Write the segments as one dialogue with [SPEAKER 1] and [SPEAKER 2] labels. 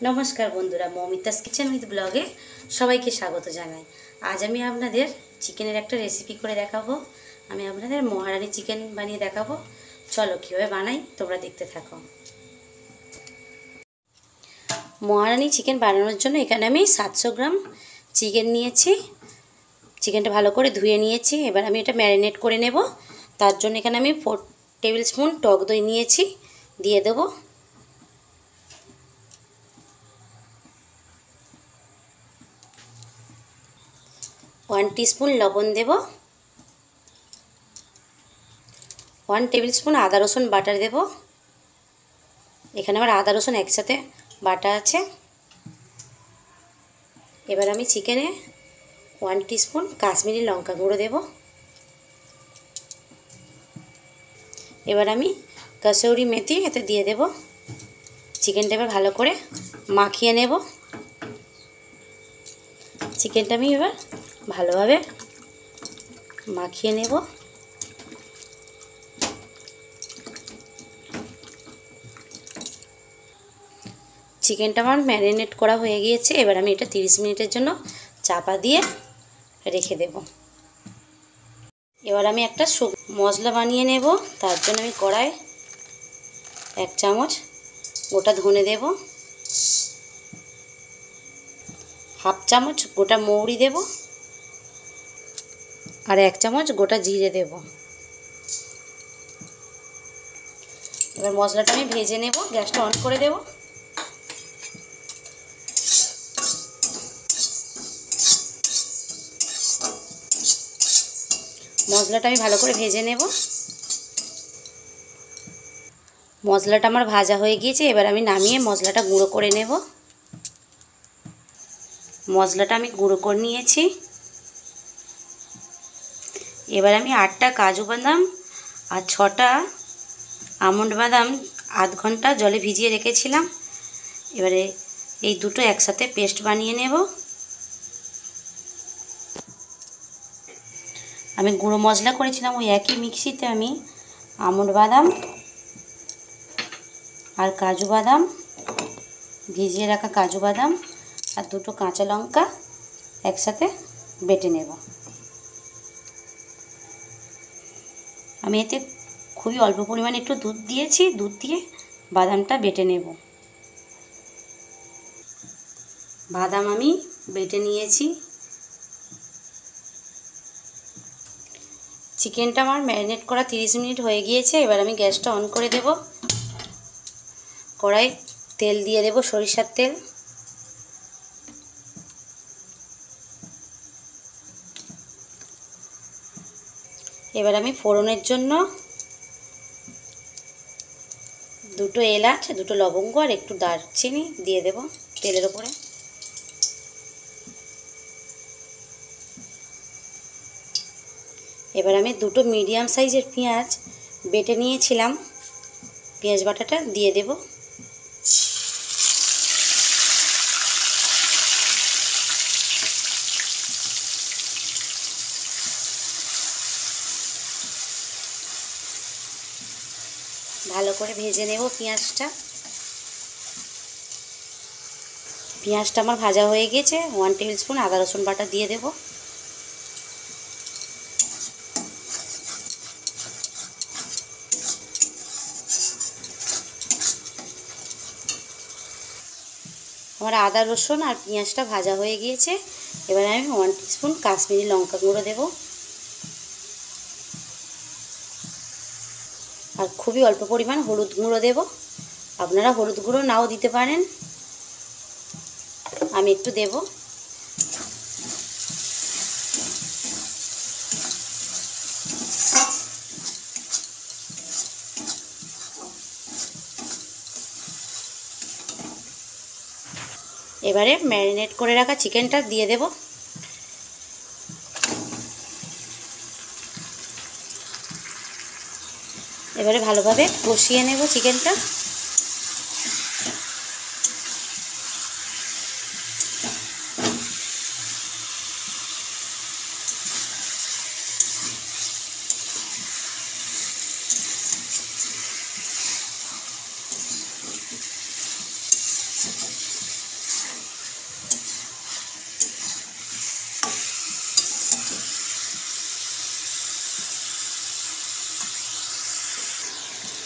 [SPEAKER 1] নমস্কার বন্ধুরা, Moumita's kitchen with ব্লগে সবাইকে স্বাগত জানাই। আজ আমি আপনাদের চিকেনের একটা রেসিপি করে দেখাবো। আমি আপনাদের মহারানি চিকেন বানিয়ে দেখাবো। চলো কীভাবে বানাই তোমরা দেখতে থাকো। মহারানি চিকেন বানানোর জন্য এখানে আমি 700 গ্রাম চিকেন নিয়েছি। চিকেনটা ভালো করে ধুয়ে নিয়েছি। এবার আমি এটা ম্যারিনেট করে নেব। তার জন্য এখানে আমি 4 টেবিল স্পুন টক দই নিয়েছি, দিয়ে দেবো। 1 টিস্পুন লবণ দেব। 1 টেবিল স্পুন আদা রসুন বাটা দেব। এখানে আমার আদা রসুন একসাথে বাটা আছে। এবার আমি চিকেনে 1 টিস্পুন কাশ্মীরি লঙ্কা গুঁড়ো দেব। এবার আমি কসুরি মেথি এতে দিয়ে দেব। চিকেনটা এবার ভালো করে মাখিয়ে নেব। চিকেনটা আমি এবার ভালোভাবে মাখিয়ে নেব। চিকেনটা আমার ম্যারিনেট করা হয়ে গিয়েছে। এবার আমি এটা 30 মিনিটের জন্য চাপা দিয়ে রেখে দেব। এবার আমি একটা মশলা বানিয়ে নেব। তার জন্য আমি কড়ায় 1 চামচ গোটা ধনে দেব, 1/2 চামচ গোটা মৌরি দেব, আর 1 চামচ গোটা জিরে দেব। এবার মশলাটা আমি ভেজে নেব। গ্যাসটা অন করে দেব। মশলাটা আমি ভালো করে ভেজে নেব। মশলাটা আমার ভাজা হয়ে গিয়েছে। এবার আমি নামিয়ে মশলাটা গুঁড়ো করে নেব। মশলাটা আমি গুঁড়ো করে নিয়েছি। এবার আমি 8টা কাজু বাদাম আর 6টা আমন্ড বাদাম আধ ঘন্টা জলে ভিজিয়ে রেখেছিলাম। এবারে এই দুটো একসাথে পেস্ট বানিয়ে নেব। আমি গুঁড়ো মশলা করেছিলাম, ওই একই মিক্সিতে আমি আমন্ড বাদাম আর কাজু বাদাম, ভিজিয়ে রাখা কাজু বাদাম আর দুটো কাঁচা লঙ্কা একসাথে বেটে নেব। আমি এতে খুবই অল্প পরিমাণে একটু দুধ দিয়েছি। দুধ দিয়ে বাদামটা বেটে নেব। বাদাম আমি বেটে নিয়েছি। চিকেনটা আমার ম্যারিনেট করা 30 মিনিট হয়ে গিয়েছে। এবার আমি গ্যাসটা অন করে দেব। কড়াই তেল দিয়ে দেব, সরিষার তেল। এবার আমি ফোড়নের জন্য 2টো এলাচ, 2টো লবঙ্গ আর একটু দারচিনি দিয়ে দেব তেলের ওপরে। এবার আমি 2টো মিডিয়াম সাইজের পেঁয়াজ বেটে নিয়েছিলাম, পেঁয়াজ বাটাটা দিয়ে দেব। ভালো করে ভেজে নেব পেঁয়াজটা। পেঁয়াজটা আমার ভাজা হয়ে গেছে। 1 টেবিল স্পুন আদা রসুন বাটা দিয়ে দেব। আমার আদা রসুন আর পেঁয়াজটা ভাজা হয়ে গিয়েছে। এবার আমি 1 টিস্পুন কাশ্মীরি লঙ্কা গুঁড়ো দেব। আর খুবই অল্প পরিমাণ হলুদ গুঁড়ো দেব। আপনারা হলুদ গুঁড়ো নাও দিতে পারেন, আমি একটু দেব। এবারে ম্যারিনেট করে রাখা চিকেনটা দিয়ে দেব। এবারে ভালোভাবে কষিয়ে নেব চিকেনটা।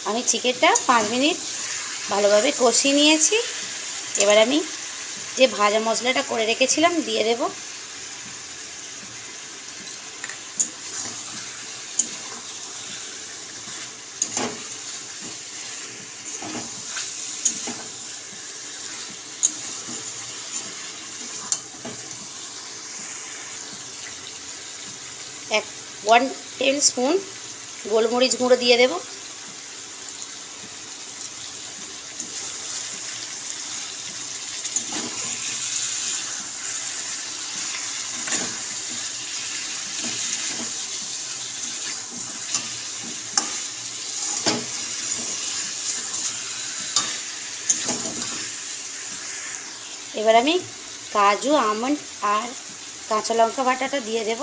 [SPEAKER 1] আমি চিকেনটা 5 মিনিট ভালোভাবে কষিয়ে নিয়েছি। এবার আমি যে ভাজা মশলাটা করে রেখেছিলাম দিয়ে দেব। এক 1 টেবিল স্পুন গোলমরিচ গুঁড়ো দিয়ে দেব। এবার আমি কাজু, আমন্ড আর কাঁচা লঙ্কা বাটাটা দিয়ে দেব।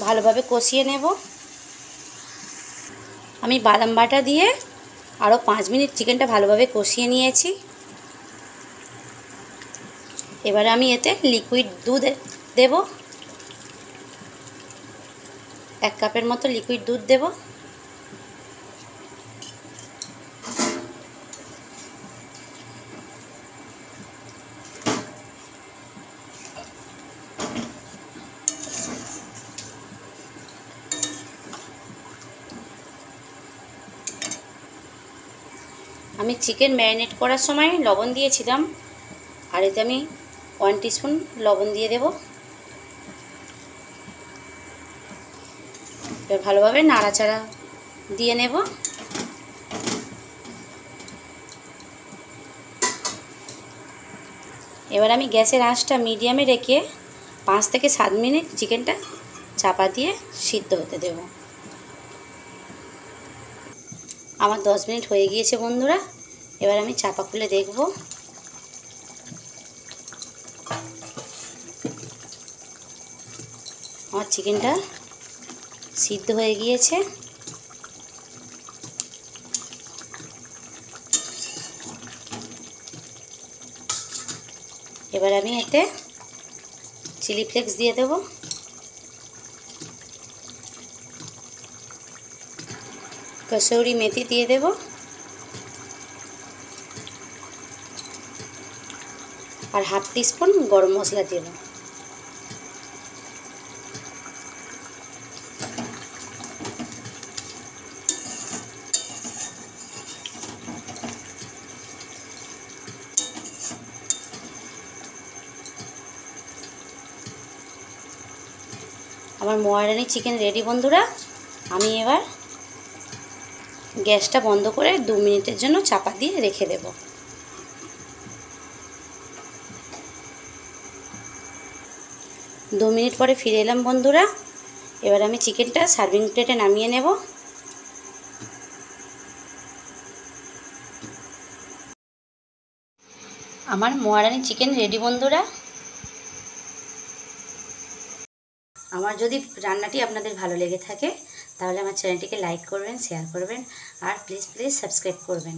[SPEAKER 1] ভালোভাবে কষিয়ে নেব। আমি বাদাম বাটা দিয়ে আরও 5 মিনিট চিকেনটা ভালোভাবে কষিয়ে নিয়েছি। এবারে আমি এতে লিকুইড দুধ দেব। 1 কাপের মতো লিকুইড দুধ দেব। আমি চিকেন ম্যারিনেট করার সময় লবণ দিয়েছিলাম, আর এতে আমি 1 টিস্পুন লবণ দিয়ে দেব। এবার ভালোভাবে নাড়াচাড়া দিয়ে নেব। এবার আমি গ্যাসের আঁচটা মিডিয়ামে রেখে 5 থেকে 7 মিনিট চিকেনটা চাপা দিয়ে সিদ্ধ হতে দেব। আমার 10 মিনিট হয়ে গিয়েছে বন্ধুরা। এবার আমি চাপা খুলে দেখব। আমার চিকেনটা সিদ্ধ হয়ে গিয়েছে। এবার আমি এতে চিলি ফ্লেক্স দিয়ে দেব। কসুরি মেথি দিয়ে দেব। আর 1/2 টিস্পুন গরম মশলা দেব। আমার মোয়ারানি চিকেন রেডি বন্ধুরা। আমি এবার গ্যাসটা বন্ধ করে 2 মিনিটের জন্য চাপা দিয়ে রেখে দেব। 2 মিনিট পরে ফিরে এলাম বন্ধুরা। এবার আমি চিকেনটা সার্ভিং প্লেটে নামিয়ে নেব। আমার মোয়ারানি চিকেন রেডি বন্ধুরা। আমার যদি রান্নাটি আপনাদের ভালো লেগে থাকে তাহলে আমার চ্যানেলটিকে লাইক করবেন, শেয়ার করবেন আর প্লিজ সাবস্ক্রাইব করবেন।